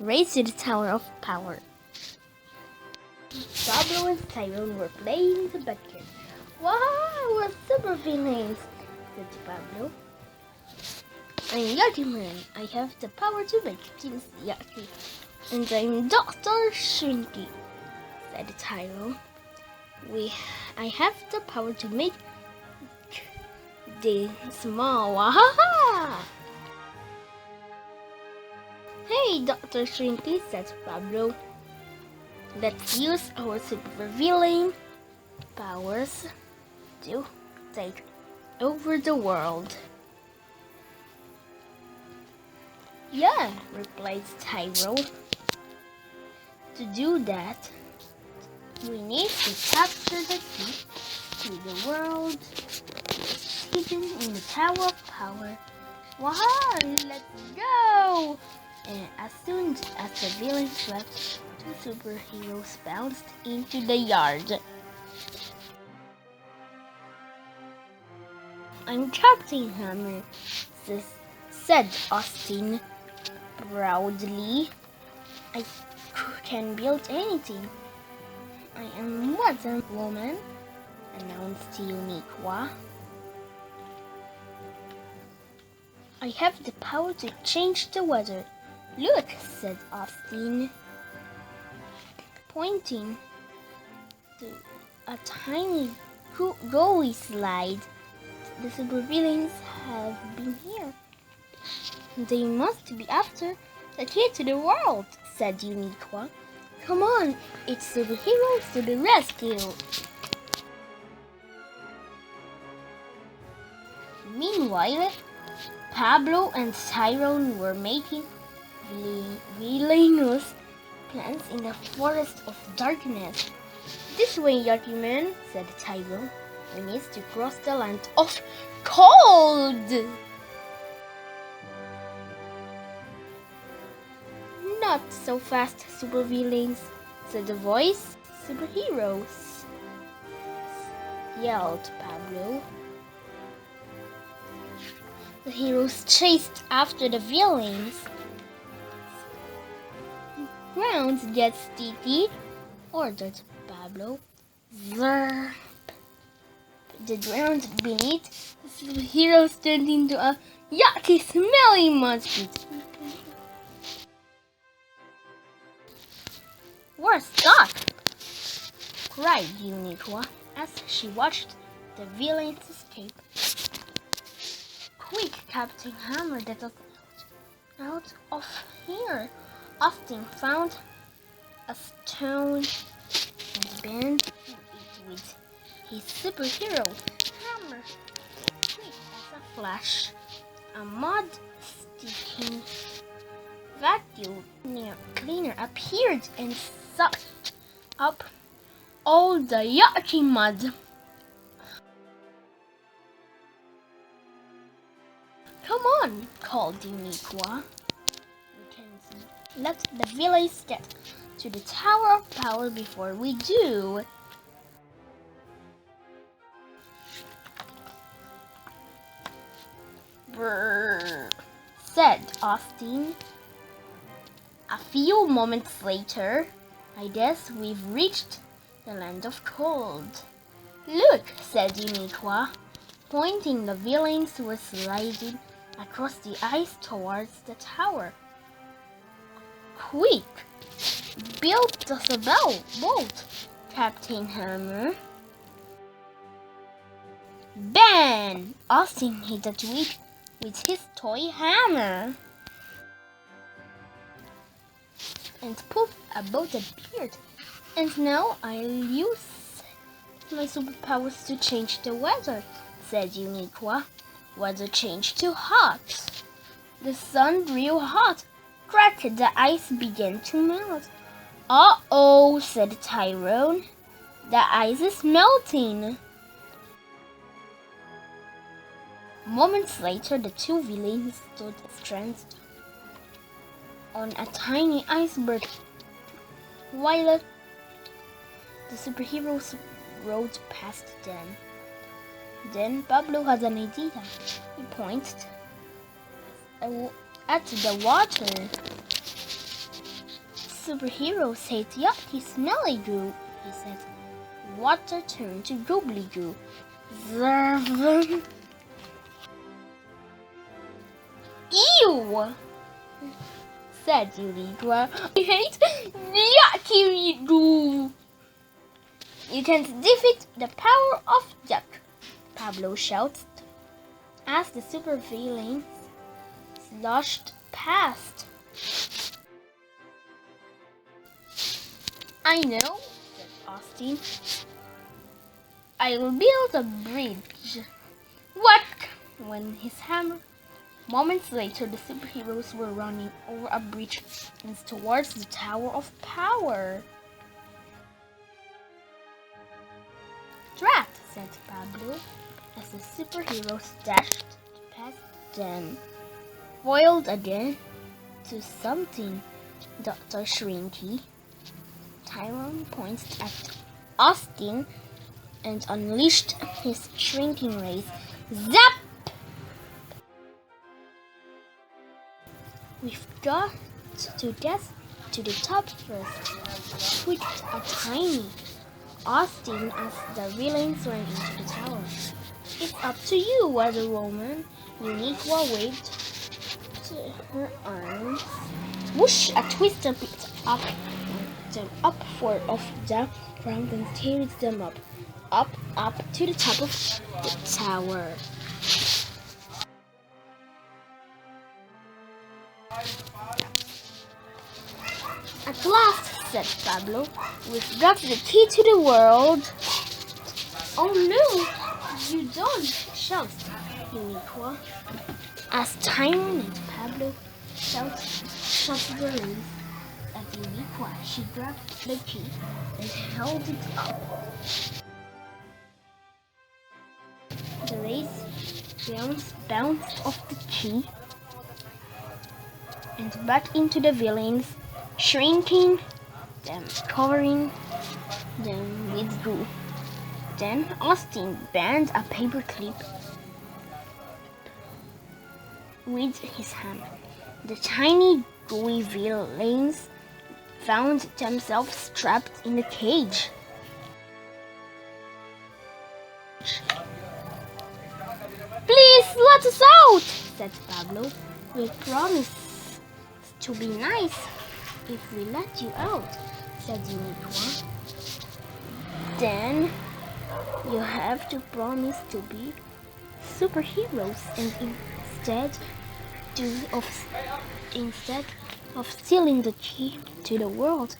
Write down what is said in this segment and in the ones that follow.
race to the Tower of Power. Pablo and Tyrone were playing the bucket. Wow, we're super villains, said Pablo. I'm Yucky Man. I have the power to make things yucky. And I'm Dr. Shrinky, said Tyrone. I have the power to make the small. Wahaha! Hey, Dr. Shrinky, said Pablo. Let's use our super villain powers to take over the world. Yeah, replied Tyrone. To do that, we need to capture the key to the world hidden in the Tower of Power. Wow, let's go! And as soon as the villains left, two superheroes bounced into the yard. I'm Captain Hammer, said Austin proudly. I can build anything. I am Wonder Woman, announced MWAH. I have the power to change the weather. Look, said Austin, pointing to a tiny goey slide. The supervillains have been here. They must be after the key to the world, said MWAH. Come on, it's superheroes to the rescue. Meanwhile, Pablo and Tyrone were making villainous plans in the forest of darkness. This way, Yucky Man, said Tyrone. We need to cross the land of cold. Not so fast, supervillains, said the voice. Superheroes, yelled Pablo. The heroes chased after the villains. Ground gets sticky, ordered Pablo. Zerp. The ground beneath the superheroes turned into a yucky, smelly mudpit. We're stuck, cried MWAH as she watched the villains escape. Quick, Captain Hammer, get us out of here. Austin found a stone and bent it with his superhero hammer. Quick as a flash, a mud-sticking vacuum cleaner appeared and sucked up all the yucky mud. Come on, called MWAH. We can let the villains get to the Tower of Power before we do. Brrr, said Austin. A few moments later, I guess we've reached the land of cold. Look, said MWAH, pointing the villains who were sliding across the ice towards the tower. Quick, build us a boat, Captain Hammer. Bang! Austin hit a twig with his toy hammer. And poof, a boat appeared. And now I'll use my superpowers to change the weather, said MWAH. Weather changed to hot. The sun grew hot. Crack, the ice began to melt. Uh-oh, said Tyrone. The ice is melting. Moments later, the two villains stood stranded on a tiny iceberg, while the superheroes rode past them. Then Pablo had an idea. He pointed at the water. superhero said, "Yucky, smelly goo," he said. Water turned to gobbly goo. Zerv. Ew, said Uniqua. I hate yucky goo. You can't defeat the power of yuck, Pablo shouted as the supervillains sloshed past. I know, said Austin. I'll build a bridge. Whack! Went his hammer. Moments later, the superheroes were running over a bridge and towards the Tower of Power. Drat, said Pablo, as the superheroes dashed past them. Foiled again to something, Dr. Shrinky. Tyrone pointed at Austin and unleashed his shrinking rays. Zap! We've got to get to the top first, tweaked a tiny Austin as the villains ran into the tower. It's up to you, Wonder Woman. Uniqua waved to her arms. Whoosh! A twister picked up them up four of the ground and carried them up to the top of the tower. At last, said Pablo, we've got the key to the world. Oh no, you don't, shouted Uniqua. As Tyrone and Pablo shouted the rays at Uniqua, she grabbed the key and held it up. The rays bounced off the key and back into the villains, shrinking them, covering them with goo. Then Austin bent a paperclip with his hand. The tiny gooey villains found themselves trapped in the cage. Please let us out, said Pablo. We promise to be nice if we let you out, said Uniqua. Then you have to promise to be superheroes and instead of stealing the key to the world,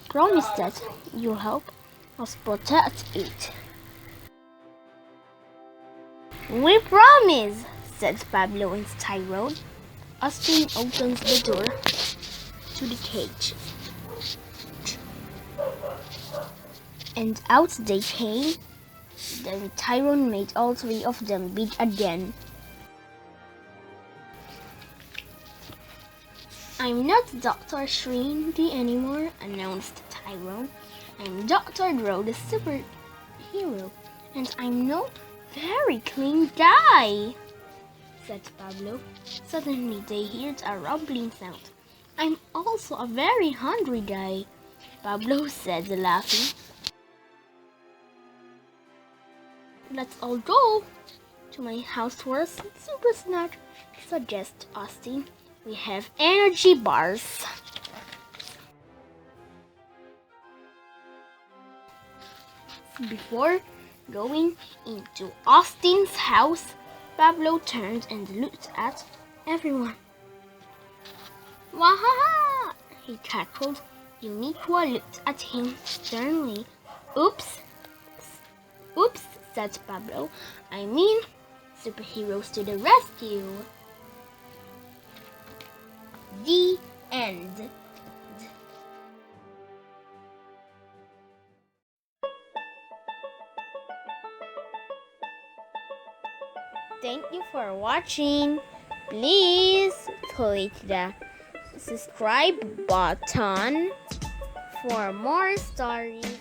promise that you'll help us protect it. We promise, said Pablo and Tyrone. Austin opens the door to the cage, and out they came. Then Tyrone made all three of them big again. I'm not Dr. Shrinky anymore, announced Tyrone. I'm Dr. Dro, the superhero, and I'm no very clean guy, said Pablo. Suddenly they heard a rumbling sound. I'm also a very hungry guy, Pablo said, laughing. Let's all go to my house for a super snack, suggested Austin. We have energy bars. Before going into Austin's house, Pablo turned and looked at everyone. Wahaha! He cackled. Uniqua looked at him sternly. Oops, said Pablo. I mean, superheroes to the rescue. The end. Thank you for watching. Please click the subscribe button for more stories.